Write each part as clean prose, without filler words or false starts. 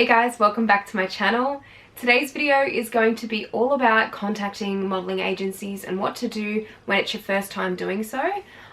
Hey guys, welcome back to my channel. Today's video is going to be all about contacting modelling agencies and what to do when it's your first time doing so.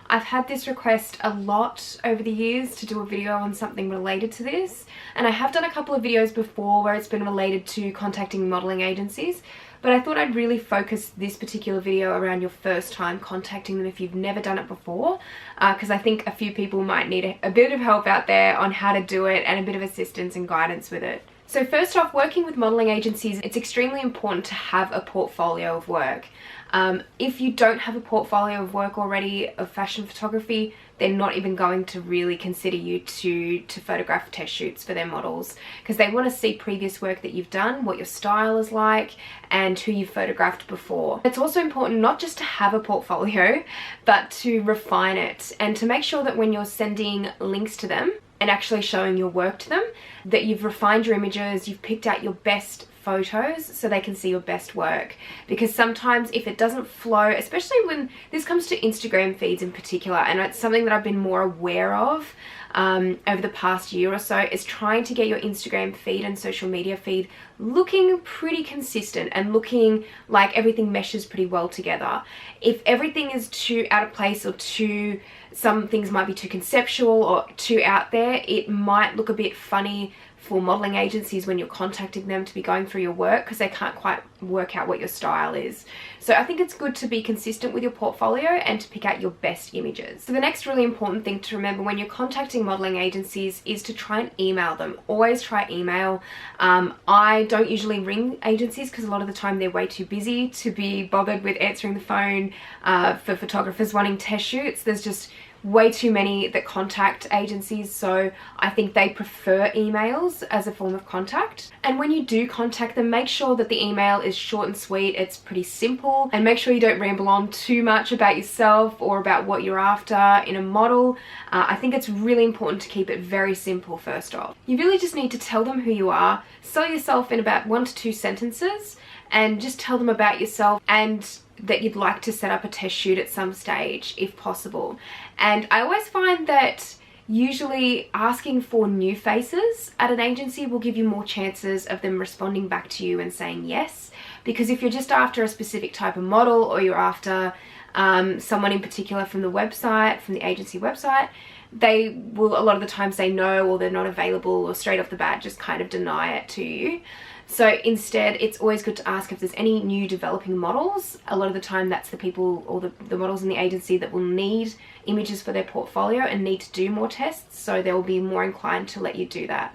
I've had this request a lot over the years to do a video on something related to this, and I have done a couple of videos before where it's been related to contacting modelling agencies, but I thought I'd really focus this particular video around your first time contacting them if you've never done it before, because I think a few people might need a bit of help out there on how to do it and a bit of assistance and guidance with it. So first off, working with modelling agencies, it's extremely important to have a portfolio of work. If you don't have a portfolio of work already of fashion photography, they're not even going to really consider you to photograph test shoots for their models, because they want to see previous work that you've done, what your style is like, and who you've photographed before. It's also important not just to have a portfolio, but to refine it and to make sure that when you're sending links to them and actually showing your work to them, that you've refined your images, you've picked out your best photos so they can see your best work. Because sometimes if it doesn't flow, especially when this comes to Instagram feeds in particular, and it's something that I've been more aware of over the past year or so, is trying to get your Instagram feed and social media feed looking pretty consistent and looking like everything meshes pretty well together. If everything is too out of place or some things might be too conceptual or too out there, it might look a bit funny for modelling agencies when you're contacting them to be going through your work, because they can't quite work out what your style is. So I think it's good to be consistent with your portfolio and to pick out your best images. So the next really important thing to remember when you're contacting modelling agencies is to try and email them. Always try email. I don't usually ring agencies because a lot of the time they're way too busy to be bothered with answering the phone for photographers wanting test shoots. There's just way too many that contact agencies, so I think they prefer emails as a form of contact. And when you do contact them, make sure that the email is short and sweet, it's pretty simple, and make sure you don't ramble on too much about yourself or about what you're after in a model. I think it's really important to keep it very simple first off. You really just need to tell them who you are, sell yourself in about 1 to 2 sentences, and just tell them about yourself and that you'd like to set up a test shoot at some stage if possible. And I always find that usually asking for new faces at an agency will give you more chances of them responding back to you and saying yes, because if you're just after a specific type of model, or you're after someone in particular from the website, from the agency website, they will a lot of the time say no, or they're not available, or straight off the bat just kind of deny it to you. So instead, it's always good to ask if there's any new developing models. A lot of the time that's the people or the models in the agency that will need images for their portfolio and need to do more tests, so they'll be more inclined to let you do that.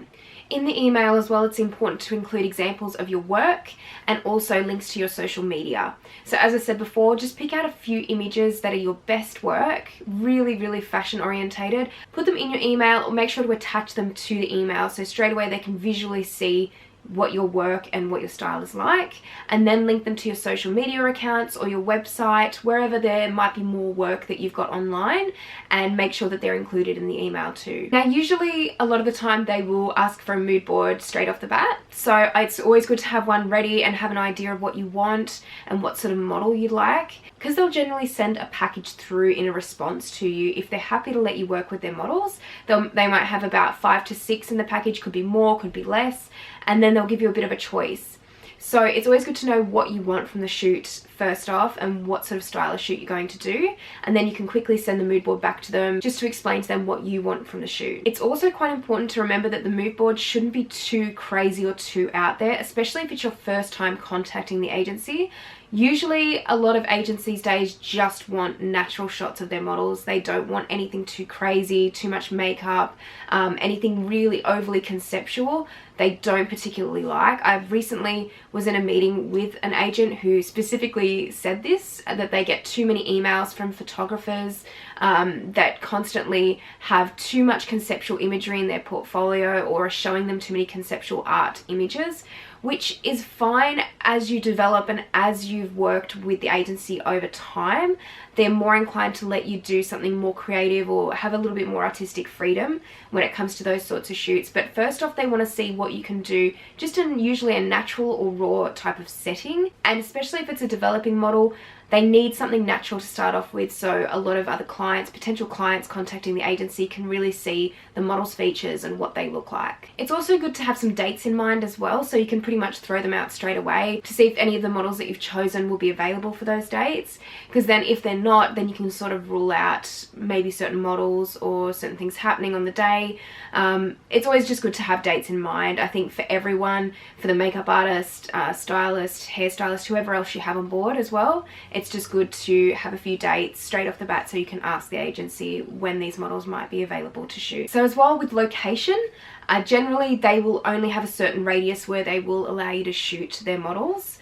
In the email as well, it's important to include examples of your work and also links to your social media. So as I said before, just pick out a few images that are your best work, really fashion orientated. Put them in your email, or make sure to attach them to the email so straight away they can visually see what your work and what your style is like, and then link them to your social media accounts or your website, wherever there might be more work that you've got online, and make sure that they're included in the email too. Now usually a lot of the time they will ask for a mood board straight off the bat, so it's always good to have one ready and have an idea of what you want and what sort of model you'd like, because they'll generally send a package through in a response to you. If they're happy to let you work with their models, they might have about 5 to 6 in the package, could be more, could be less, and then they'll give you a bit of a choice. So it's always good to know what you want from the shoot first off, and what sort of style of shoot you're going to do, and then you can quickly send the mood board back to them just to explain to them what you want from the shoot. It's also quite important to remember that the mood board shouldn't be too crazy or too out there, especially if it's your first time contacting the agency. Usually a lot of agencies these days just want natural shots of their models. They don't want anything too crazy, too much makeup, anything really overly conceptual they don't particularly like. I recently was in a meeting with an agent who specifically said this, that they get too many emails from photographers that constantly have too much conceptual imagery in their portfolio, or are showing them too many conceptual art images, which is fine as you develop and as you've worked with the agency over time. They're more inclined to let you do something more creative or have a little bit more artistic freedom when it comes to those sorts of shoots. But first off, they want to see what you can do just in usually a natural or raw type of setting. And especially if it's a developing model, they need something natural to start off with, so a lot of other clients, potential clients contacting the agency, can really see the model's features and what they look like. It's also good to have some dates in mind as well, so you can pretty much throw them out straight away to see if any of the models that you've chosen will be available for those dates, because then if they're not, then you can sort of rule out maybe certain models or certain things happening on the day. It's always just good to have dates in mind, I think, for everyone, for the makeup artist, stylist, hairstylist, whoever else you have on board as well. It's just good to have a few dates straight off the bat so you can ask the agency when these models might be available to shoot. So as well with location, generally they will only have a certain radius where they will allow you to shoot their models.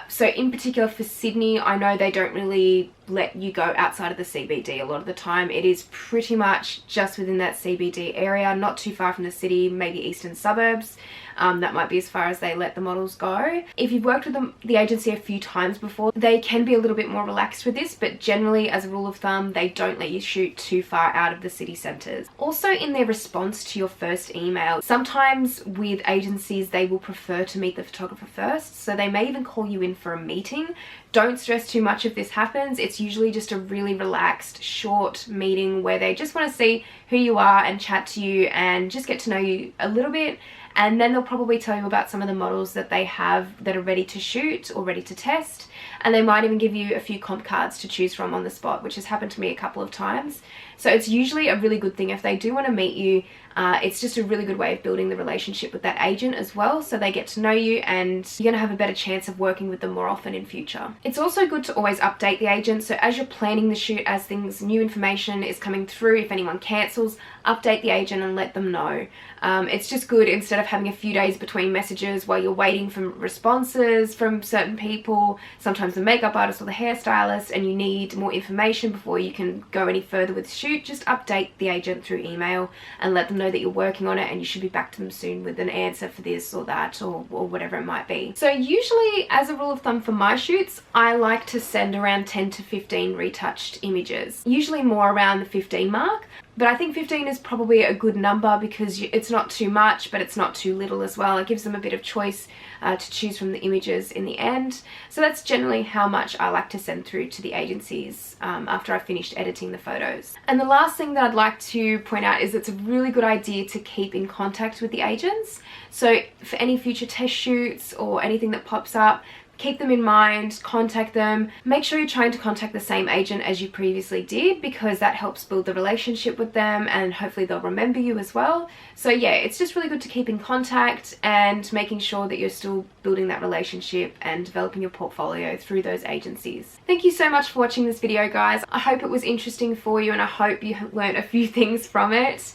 So in particular for Sydney, I know they don't really let you go outside of the CBD a lot of the time. It is pretty much just within that CBD area, not too far from the city, maybe eastern suburbs. That might be as far as they let the models go. If you've worked with the agency a few times before, they can be a little bit more relaxed with this, but generally as a rule of thumb, they don't let you shoot too far out of the city centres. Also, in their response to your first email, sometimes with agencies they will prefer to meet the photographer first, so they may even call you in for a meeting. Don't stress too much if this happens. It's usually just a really relaxed, short meeting where they just want to see who you are and chat to you and just get to know you a little bit. And then they'll probably tell you about some of the models that they have that are ready to shoot or ready to test. And they might even give you a few comp cards to choose from on the spot, which has happened to me a couple of times. So it's usually a really good thing if they do want to meet you. It's just a really good way of building the relationship with that agent as well, so they get to know you and you're going to have a better chance of working with them more often in future. It's also good to always update the agent, so as you're planning the shoot, as new information is coming through, if anyone cancels, update the agent and let them know. It's just good, instead of having a few days between messages while you're waiting for responses from certain people, sometimes the makeup artist or the hairstylist, and you need more information before you can go any further with the shoot, just update the agent through email and let them know that you're working on it and you should be back to them soon with an answer for this or that or whatever it might be. So usually, as a rule of thumb for my shoots, I like to send around 10 to 15 retouched images, usually more around the 15 mark. But I think 15 is probably a good number because it's not too much, but it's not too little as well. It gives them a bit of choice to choose from the images in the end. So that's generally how much I like to send through to the agencies after I've finished editing the photos. And the last thing that I'd like to point out is it's a really good idea to keep in contact with the agents. So for any future test shoots or anything that pops up, keep them in mind, contact them. Make sure you're trying to contact the same agent as you previously did, because that helps build the relationship with them and hopefully they'll remember you as well. So yeah, it's just really good to keep in contact and making sure that you're still building that relationship and developing your portfolio through those agencies. Thank you so much for watching this video, guys. I hope it was interesting for you and I hope you have learned a few things from it.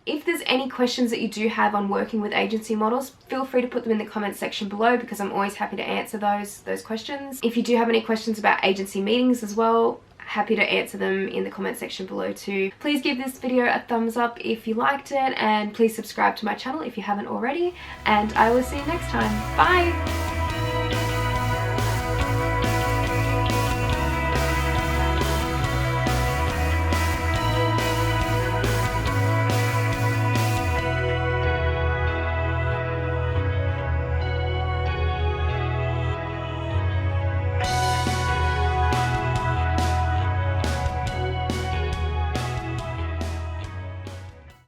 If there's any questions that you do have on working with agency models, feel free to put them in the comments section below because I'm always happy to answer those questions. If you do have any questions about agency meetings as well, happy to answer them in the comment section below too. Please give this video a thumbs up if you liked it, and please subscribe to my channel if you haven't already, and I will see you next time. Bye!